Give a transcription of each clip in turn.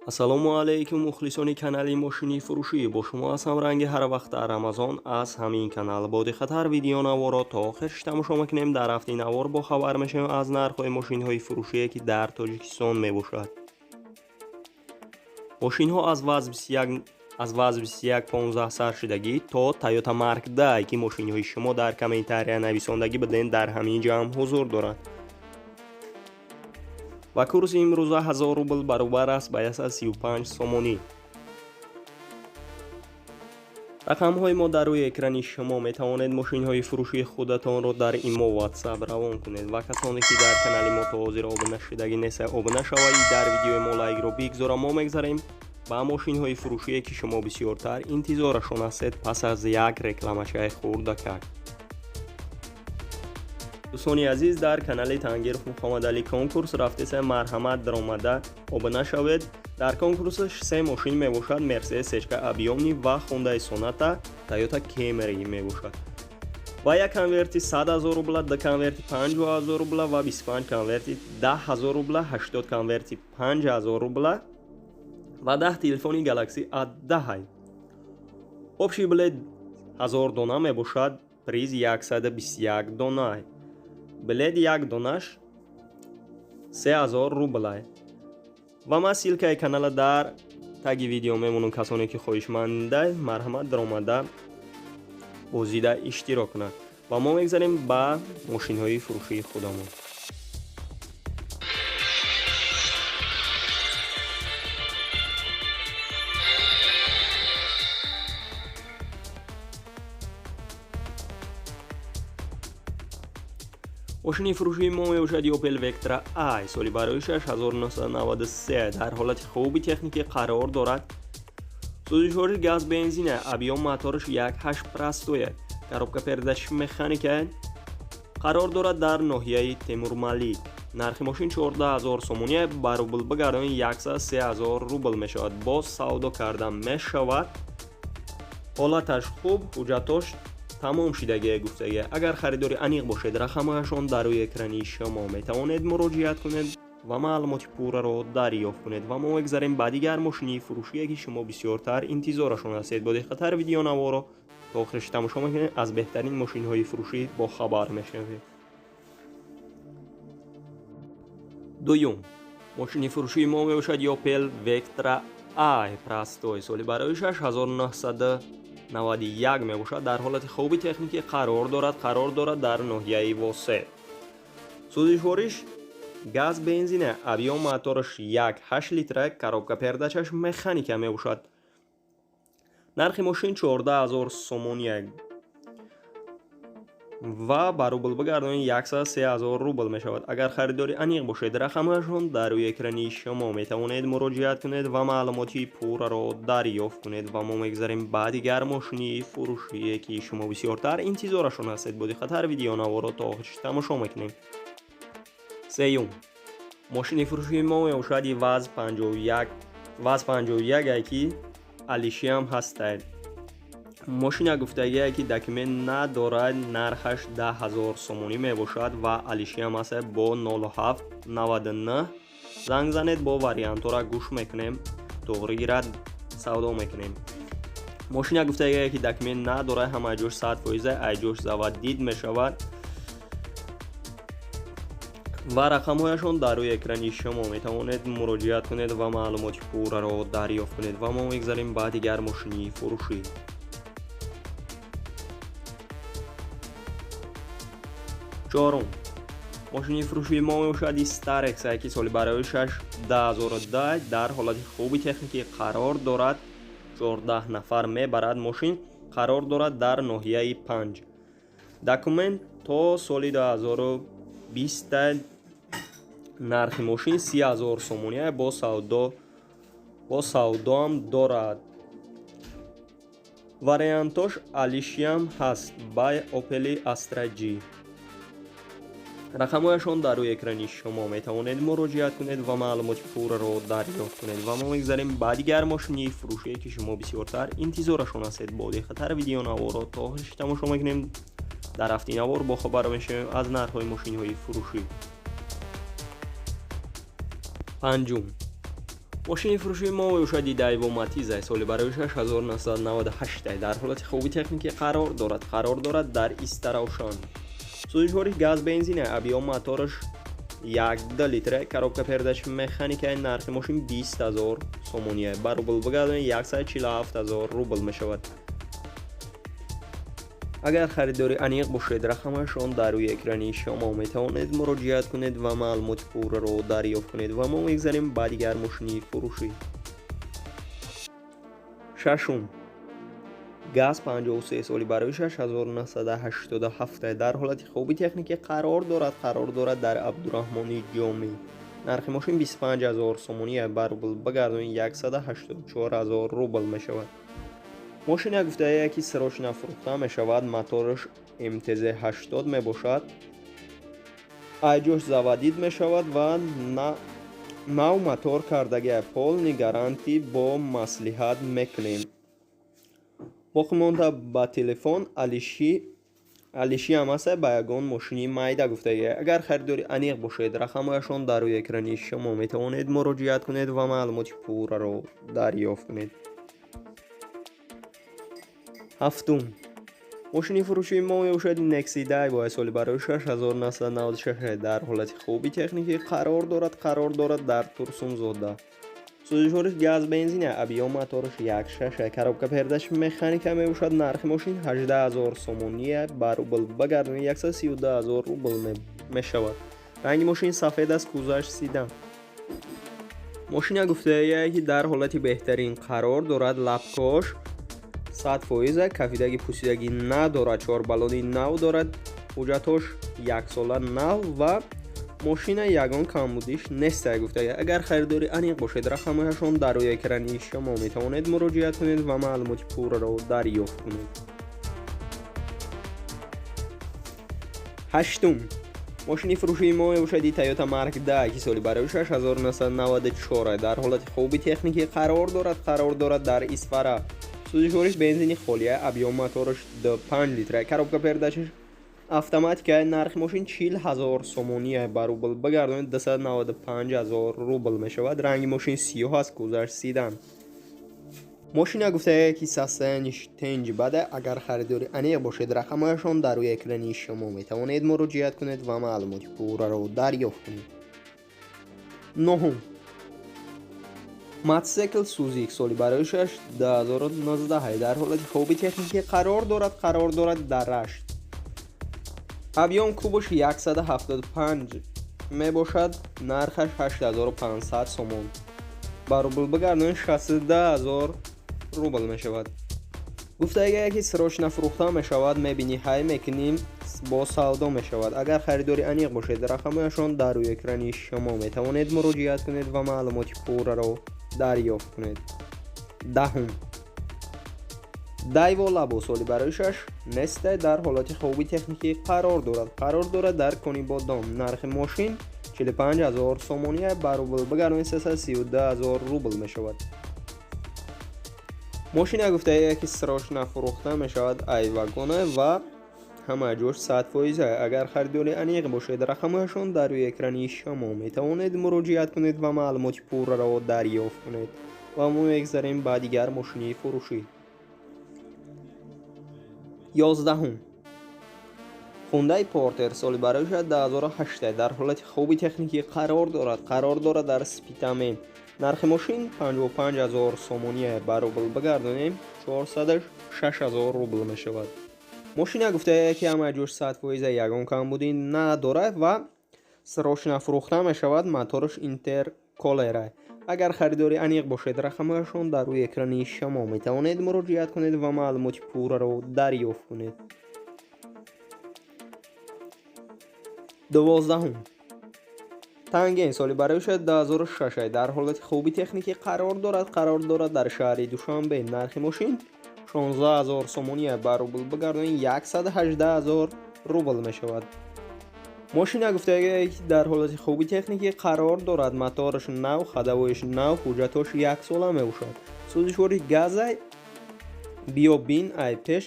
ассалому алайкум мухлисони канали мошини фурӯшӣ. Бо шумо ҳастам ранги ҳар вақт дар Амазон. Аз ҳамин канал боди хатар видео наворо то охирш тамошо мекунем. Дар ҳафтаи навор бо хабар мешавем аз нархҳои мошинҳои фурӯшие ки дар Тоҷикистон мебошад. мошинҳо аз ваз 21-15 саршидагӣ то Toyota Mark Day ки мошинҳои шумо дар комментария нависондагӣ биден дар ҳамин ҷамъ ҳузур доранд. ва курси имрӯза 1000 рубл баробар аст ба 135 сомонӣ. рақамҳои мо дар рӯи экрани шумо. метавонед мошинҳои фурӯшии худатонро дар имо WhatsApp равон кунед ва касоне ки дар канали мо то ҳозир обуна шудагӣ нестед, обуна шавед. дар видеои мо лайкро бигзора. мо мегзарем ба мошинҳои фурӯшие ки шумо бисёртар интизорашон ҳастед пас аз як рекламашаи хурдакак. дӯстони азиз, дар канали Тангиров Мухаммадалӣ конкурс рафтеса марҳамат даромада обуна шавед. дар конкурсаш се мошин мебошад: Mercedes C-ка Abiyoni ва Hyundai Sonata Toyota Camry мебошад. ва як конверти 100 000 рубла, ду конверти 50 000 рубла ва 25 конверти 10 000 рубла, 80 конверти 5 000 рубла ва 10 телефони Galaxy A10. обши билет 1000 дона мебошад. приз 121 дона. билет як донаш 3000 рубл. ва ман силкаи канала дар таги видео мемонам. касоне ки хоҳишманда марҳамат даромада бозида иштирок кунад. ва мо мегзарем ба мошинҳои фурӯшии худамон. мошини фурӯшии мо мебошад Opel Vectra I. соли бароишаш 1993. дар ҳолати хуби техникӣ қарор дорад. сӯзишвори газ бензина. объём мотораш 1.8 простоя. коробка передачи механика. қарор дорад дар ноҳияи Темурмалик. нархи мошин 14000 сомония. ба рубл бигардонед 103000 рубл мешавад. боз савдо карда мешавад. ҳолаташ хуб, ҳуҷҷатош тамом шидагие гуфтагие. агар харидори аниқ бошед, рақамҳояшон дар рӯи экрани шумо. метавонед муроҷиат кунед ва маълумоти пурраро дарёфт кунед. ва мо мегзарем ба дигар мошини фурӯшие ки шумо бисёртар интизорашон ҳастед. бо диққатар видео наворо то охириш тамошо мекунед. аз беҳтарин мошинҳои фурӯшӣ бо хабар мешавед. дуюм, мошини фурӯшии мо мебошад Opel Vectra I простой. соли бароишаш 1991 мебошад. дар ҳолати хуби техникӣ қарор дорад дар ноҳияи Восед. сӯзишвориш газ бензина. объём мотораш 1.8 литра. коробка передачаш механика мебошад. нархи мошин 14000 сомония ва ба рубл бигардонед 103000 рубл мешавад. агар харидори аниқ бошед, рақамҳояшон дар рӯи экрани шумо. метавонед муроҷиат кунед ва маълумоти пурраро дарёфт кунед. ва мо мегзарем ба дигар мошини фурӯшие ки шумо бисёртар интизорашон ҳастед. бо диққатар видео наворо то охириш тамошо мекунем. сеюм, мошини фурӯшии мо мебошад ваз 51 ки алишиам ҳастад. мошина гуфтагие ки документ надорад. нархаш 10000 сомонӣ мебошад ва алишиам аст. бо 0799 занг занед. бо вариантора гӯш мекунем. тоғри гирад савдо мекунем. мошина гуфтагие ки документ надорад. ҳама ҷош 100% айҷош завадид мешавад. ва рақамҳояшон дар рӯи экрани шумо. метавонед муроҷиат кунед ва маълумоти пурраро дарёфт кунед. ва мо мегзарем ба дигар мошини фурӯшӣ. чорум, мошини фурӯшии мо мебошад Starex ки соли бароишаш 2010. дар ҳолати хуби техникӣ қарор дорад. 14 нафар мебарад. мошин қарор дорад дар ноҳияи 5. документ то соли 2020. нархи мошин 30000 сомония бо савдоам дорад. вариантош алишиам ҳаст ба Opel Astra G. рақамҳояшон дар рӯи экрани шумо. метавонед муроҷиат кунед ва маълумоти пурраро дарёфт кунед. ва мо мегзарем ба дигар мошини фурӯшие ки шумо бисёртар интизорашон ҳастед. бо диққатар видео наворо то охириш тамошо мекунем. дар ҳафтаи навор бо хабар мешавем аз нархҳои мошинҳои фурӯшӣ. панҷум, ماشین فروشی ما شدی دایو ماتیز سالی برای 6998 در حالت خوبی تکنیکی قرار دارد در استراوشان. سوزشوری گاز بنزین ابیام موتورش 1 لیتر коробка передач механика нархи мошин 20000 сомония ба рубл бигардонед 147000 рубл мешавад. агар харидори аниқ бошед рақамашон дар рӯи экрани шумо метавонед муроҷиат кунед ва маълумоти пурраро дарёфт кунед ва мо мегзарем ба дигар мошини фурӯшӣ. шашум газ 53 соли барои 6987 дар ҳолати хуби техникӣ қарор дорад дар абдураҳмони ҷомӣ. нархи мошин 25000 сомония ба рубл бигардонед 184000 рубл мешавад. мошина гуфтае ки срочно фурӯхта мешавад, мотораш МТЗ-80 мебошад, айҷош заводид мешавад ва нав мотор кардагия полни гарантӣ бо маслиҳат мекунем. боқӣ монда ба телефон алиши амаса ба ягон мошини майда гуфтае. агар харидори аниқ бошед рақамашон дар рӯи экрани шумо метавонед муроҷиат кунед ва маълумоти пурраро дарёфт кунед. ҳафтум мошини фурӯшии мо мебошад Nexi Daiwa соли барои 6996 дар ҳолати хуби техникӣ қарор дорад дар Турсунзода. сӯзишвориш газ бензина абиём мотораш 1.6 коробка передач механика мебошад. нархи мошин 18000 сомония ба рубл бигардонед 132000 рубл мешавад. ранги мошин сафед аст, кузаш сидан. мошина гуфтае ки дар ҳолати беҳтарин қарор дорад. лапкош 100%, кафидаги пусидаги надорад, 4 баллони нав дорад, ҳуҷҷатош 1 сола нав ва мошина ягон камбудиш нестае гуфтае. агар харидори аниқ бошед рақамашон дар рӯи экрани шумо метавонед муроҷиат кунед ва маълумоти пурраро дарёфт кунед. ҳаштум мошини фурӯшии мо мебошади Toyota Mark II ки соли барои 6994 дар ҳолати хуби техникӣ қарор дорад дар Исфара. сӯзишвориш бензини холия, абиём мотораш 5 литр, коробка передачаш автоматика. нархи мошин 40000 сомония ба рубл бигардонед 295000 рубл мешавад. ранги мошин сиёҳ аст, кузаш сидан. мошина гуфтае ки состояниш тенҷ бада. агар харидори аниқ бошед рақамашон дар рӯи экрани шумо метавонед муроҷиат кунед ва маълумоти пурраро дарёфт кунед. ноҳум мотоцикл Suzuki соли барои 2019 дар ҳолати хуби техникӣ қарор дорад дар рашт. абиём кубош 175 мебошад. нархаш 8500 сомон ба рубл бигардонед 62000 рубл мешавад. гуфтааги ки срочно фурӯхта мешавад, мебини ҳай мекунем бо савдо мешавад. агар харидори аниқ бошед рақамашон дар рӯи экрани шумо метавонед муроҷиат кунед ва маълумоти пурраро дарёфт кунед. даҳум Daiwa Labo соли барои 6 нестай дар ҳолати хуби техникӣ қарор дорад дар Конибодон. нархи мошин 45000 сомония ба рубл бигардонед 332000 рубл мешавад. мошина гуфтае ки срочно фурӯхта мешавад, айвагона ва ҳама ҷош 100%. агар харидори аниқ бошед рақамашон дар рӯи экрани шумо метавонед муроҷиат кунед ва маълумоти пурраро дарёфт кунед ва мо мегзарем ба дигар мошини фурӯшӣ. 11 Hyundai Porter соли барои 2008 дар ҳолати хуби техникӣ қарор дорад дар Спитамен. нархи мошин 55000 сомония ба рубл бигардонем 406000 рубл мешавад. мошина гуфтае ки ҳама ҷош 100% ягон камбудӣ надорад ва срочно фурӯхта мешавад. мотораш интерколера. агар харидори аниқ бошед рақамашон дар рӯи экрани шумо метавонед муроҷиат кунед ва маълумоти пурраро дарёфт кунед. 12 Tangen соли барои 2006 дар ҳолати хуби техникӣ қарор дорад дар шаҳри Душанбе. нархи мошин 16000 сомония ба рубл бигардонед 118000 рубл мешавад. мошина гуфтааги ки дар ҳолати хуби техникӣ қарор дорад. мотораш нав, ходовоиш нав, ҳуҷҷатош 1 сола мебошад. сӯзишвори газай биёбин айпеш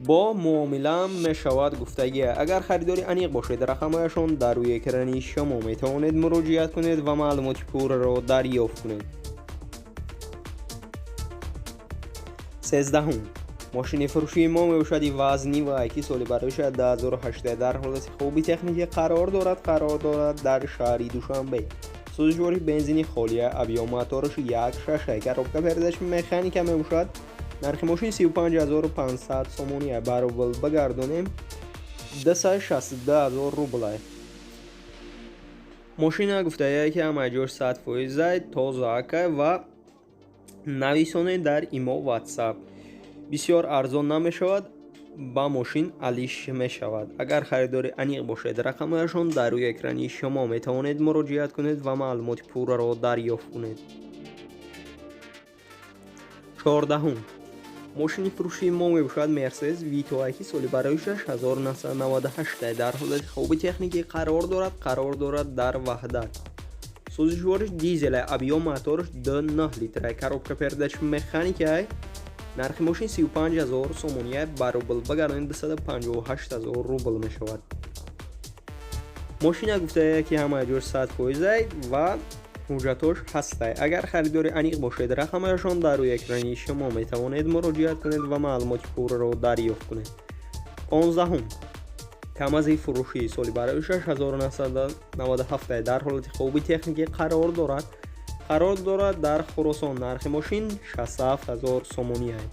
бо муомилаам мешавад гуфтагия. агар харидори аниқ бошед рақамашон дар рӯи экрани шумо метавонед муроҷиат кунед ва маълумоти пурраро дарёфт кунед. 13 ماشین فروشی ما میباشد وزنی و اکی سالی برایش 2018 در حالت خوبی تکنیکی قرار دارد در شهر دوشنبه. سوزشواری بنزینی خالی ابی و موتورش یک شش کروبکا پرداش مکانیک میباشد. نرخ ماشین 35500 سومونیه. برابر بگردانیم 262000 روبل. ماشین گفته که همه 100% تازه و نویسانه در ایمو واتساپ بسیار ارزان نمیشود. با ماشین علیش میشود. اگر خریداری انیق باشد رقمشان در روی اکرانی شما میتوانید مراجعه کنید و معلومات پورا را دریافت کنید. 14 ماشین فروشی ما میباشد مرسدس ویتو اکی سالی برای 6998 در حالت خوب تکنیکی قرار دارد در وحدت. سوزشوارش دیزل ابی و موتورش 9 لیتر کروبکا پرداش مکانیکی. نرخ ماشین 35000 سومونیه. برابر بگردانید 258000 روبل می شود. ماشین گفته که همه 100% و حجتش هسته. اگر خریداری انیق باشد رقمشان در روی اکرانی شما می توانید مراجعه کنید و معلومات پورا را دریافت کنید. 15 کمازی فروشی سالی برای 6997 در حالت خوبی تکنیکی قرار دارد در خراسان. نرخ ماشین 67000 سومونی است.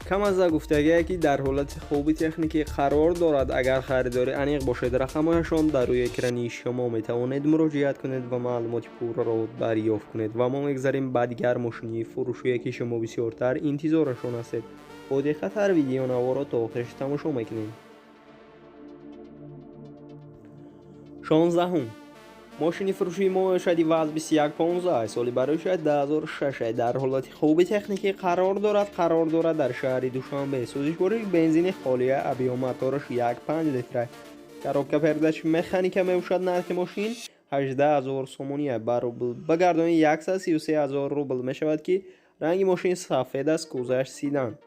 کم از گفتگی که در حالت خوبی تکنیکی قرار دارد. اگر خریداری انیق باشد رقمشان در روی اکرانی شما می توانید مراجعه کنید و معلومات پورا را دریافت کنید و ما میگذاریم بعد دیگر ماشینی فروشی که شما بسیارتر انتظارشان هستید. با دقت هر ویدیو نوا را تا آخرش تماشا میکنید. 16 ماشین فروشی ما شدی وزن 2115 سالی برایش 2006 در حالت خوبی تکنیکی قرار دارد در شهر دوشنبه. سوزشواری بنزین خالی ابی و موتورش 1.5 لیتر کروبکا پرداش مکانیک میباشد. نرخ ماشین 18000 سومونیه. برابر بگردانید 133000 روبل میشود که رنگ ماشین سفید است. کوزش سیدان.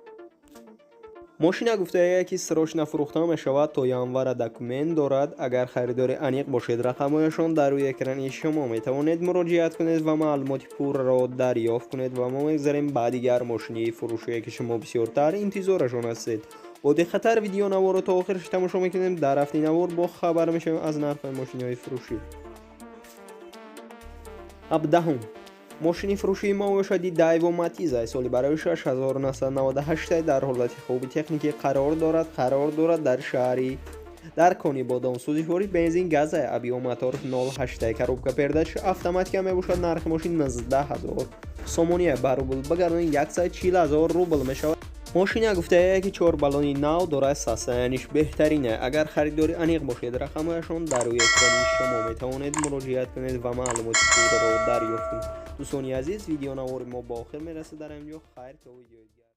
ماشین گفته که سراش نفروخته می شود تا ینوار دکومنت دارد. اگر خریداری انیق باشد رقمشان در روی اکرانی شما می توانید مراجعه کنید و معلومات پورا را دریافت کنید و ما میگذاریم بعد دیگر ماشینی فروشی که شما بسیارتر انتظارشان هستید. با دقت ویدیو نوا را تا آخرش تماشا میکنیم. در هفته نوار با خبر میشیم از نرخ ماشین‌های فروشی. 17 ماشین فروشی ما باشد دایو ماتیز سالی برای 6998 در حالت خوبی تکنیکی قرار دارد در شهری در کنی بادام. سوزشواری بنزین گاز ابی و موتور 08 کروبکا پرداش اتوماتیک می باشد. نرخ ماشین 19000 سومونیه. برابر بگردانید 140000 روبل می شود. ماشین گفته که 4 بالونی نو دارد. ساستنش بهترینه. اگر خریداری انیق باشد رقمشان در روی اکرانی شما می توانید مراجعه کنید و معلومات پورا را دریافت کنید. دوستان عزیز ویدیو نوار ما با آخر میرسه. در اینجا خیر تا ویدیو دیگر.